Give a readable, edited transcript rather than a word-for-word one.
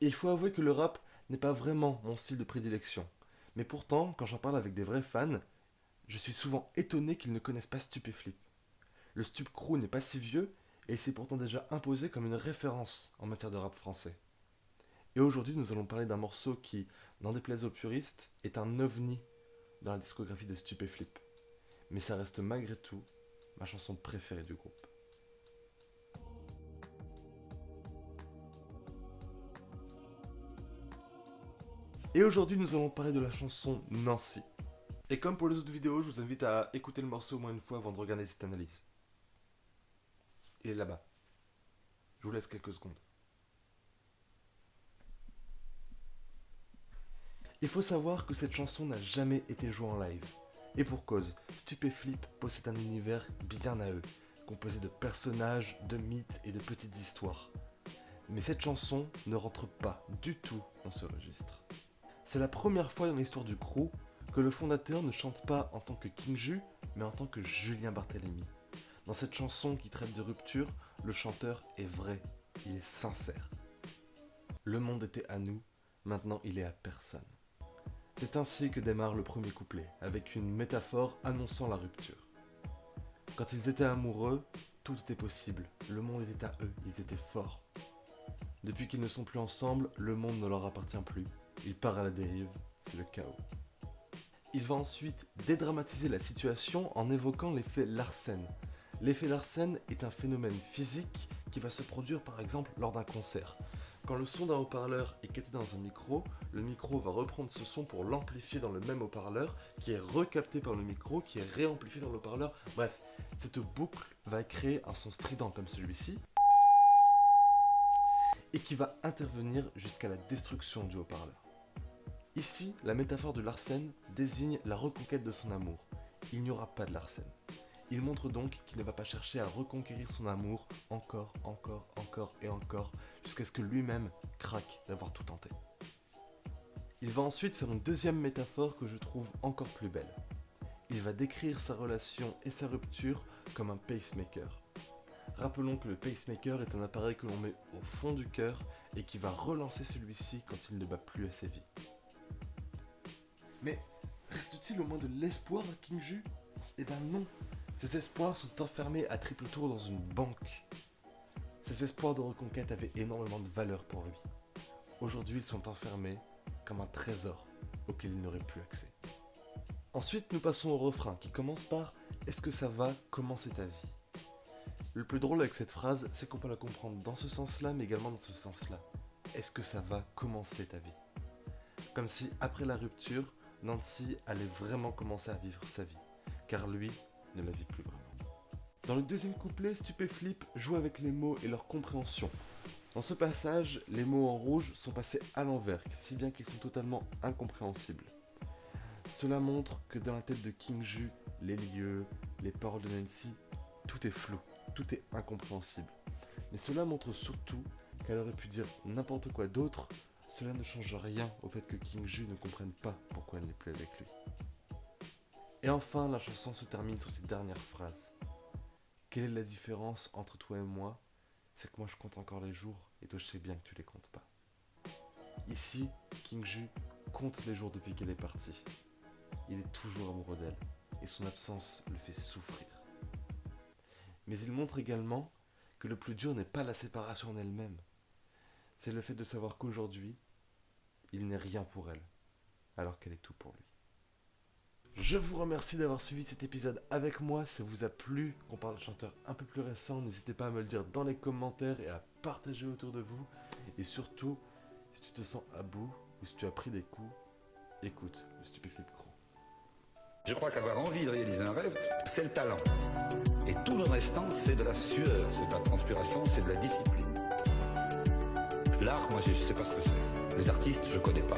Et il faut avouer que le rap n'est pas vraiment mon style de prédilection. Mais pourtant, quand j'en parle avec des vrais fans, je suis souvent étonné qu'ils ne connaissent pas Stupéflip. Le Stup Crew n'est pas si vieux et il s'est pourtant déjà imposé comme une référence en matière de rap français. Et aujourd'hui, nous allons parler d'un morceau qui, n'en déplaise aux puristes, est un ovni dans la discographie de Stupéflip. Mais ça reste malgré tout ma chanson préférée du groupe. Et aujourd'hui, nous allons parler de la chanson Nancy. Et comme pour les autres vidéos, je vous invite à écouter le morceau au moins une fois avant de regarder cette analyse. Il est là-bas. Je vous laisse quelques secondes. Il faut savoir que cette chanson n'a jamais été jouée en live. Et pour cause, Stupéflip possède un univers bien à eux, composé de personnages, de mythes et de petites histoires. Mais cette chanson ne rentre pas du tout dans ce registre. C'est la première fois dans l'histoire du crew que le fondateur ne chante pas en tant que King Ju, mais en tant que Julien Barthélémy. Dans cette chanson qui traite de rupture, le chanteur est vrai, il est sincère. Le monde était à nous, maintenant il est à personne. C'est ainsi que démarre le premier couplet, avec une métaphore annonçant la rupture. Quand ils étaient amoureux, tout était possible, le monde était à eux, ils étaient forts. Depuis qu'ils ne sont plus ensemble, le monde ne leur appartient plus. Il part à la dérive, c'est le chaos. Il va ensuite dédramatiser la situation en évoquant l'effet Larsen. L'effet Larsen est un phénomène physique qui va se produire par exemple lors d'un concert. Quand le son d'un haut-parleur est capté dans un micro, le micro va reprendre ce son pour l'amplifier dans le même haut-parleur, qui est recapté par le micro, qui est réamplifié dans le haut-parleur. Bref, cette boucle va créer un son strident comme celui-ci, et qui va intervenir jusqu'à la destruction du haut-parleur. Ici, la métaphore de Larsen désigne la reconquête de son amour. Il n'y aura pas de Larsen. Il montre donc qu'il ne va pas chercher à reconquérir son amour encore et encore, jusqu'à ce que lui-même craque d'avoir tout tenté. Il va ensuite faire une deuxième métaphore que je trouve encore plus belle. Il va décrire sa relation et sa rupture comme un pacemaker. Rappelons que le pacemaker est un appareil que l'on met au fond du cœur et qui va relancer celui-ci quand il ne bat plus assez vite. Mais reste-t-il au moins de l'espoir à King Ju ? Eh ben non, ses espoirs sont enfermés à triple tour dans une banque. Ses espoirs de reconquête avaient énormément de valeur pour lui. Aujourd'hui, ils sont enfermés comme un trésor auquel il n'aurait plus accès. Ensuite, nous passons au refrain qui commence par « Est-ce que ça va ? Comment c'est ta vie ?» Le plus drôle avec cette phrase, c'est qu'on peut la comprendre dans ce sens-là, mais également dans ce sens-là. Est-ce que ça va commencer ta vie ? Comme si, après la rupture, Nancy allait vraiment commencer à vivre sa vie, car lui ne la vit plus vraiment. Dans le deuxième couplet, Stupéflip joue avec les mots et leur compréhension. Dans ce passage, les mots en rouge sont passés à l'envers, si bien qu'ils sont totalement incompréhensibles. Cela montre que dans la tête de King Ju, les lieux, les paroles de Nancy, tout est flou. Tout est incompréhensible. Mais cela montre surtout qu'elle aurait pu dire n'importe quoi d'autre, cela ne change rien au fait que King Ju ne comprenne pas pourquoi elle n'est plus avec lui. Et enfin, la chanson se termine sur cette dernière phrase. Quelle est la différence entre toi et moi ? C'est que moi je compte encore les jours et toi je sais bien que tu les comptes pas. Ici, King Ju compte les jours depuis qu'elle est partie. Il est toujours amoureux d'elle et son absence le fait souffrir. Mais il montre également que le plus dur n'est pas la séparation en elle-même. C'est le fait de savoir qu'aujourd'hui, il n'est rien pour elle, alors qu'elle est tout pour lui. Je vous remercie d'avoir suivi cet épisode avec moi. Si ça vous a plu, qu'on parle de chanteurs un peu plus récents, n'hésitez pas à me le dire dans les commentaires et à partager autour de vous. Et surtout, si tu te sens à bout ou si tu as pris des coups, écoute le Stupéflip Crew. Je crois qu'avoir envie de réaliser un rêve, c'est le talent. Et tout le restant, c'est de la sueur, c'est de la transpiration, c'est de la discipline. L'art, moi, je sais pas ce que c'est. Les artistes, je connais pas.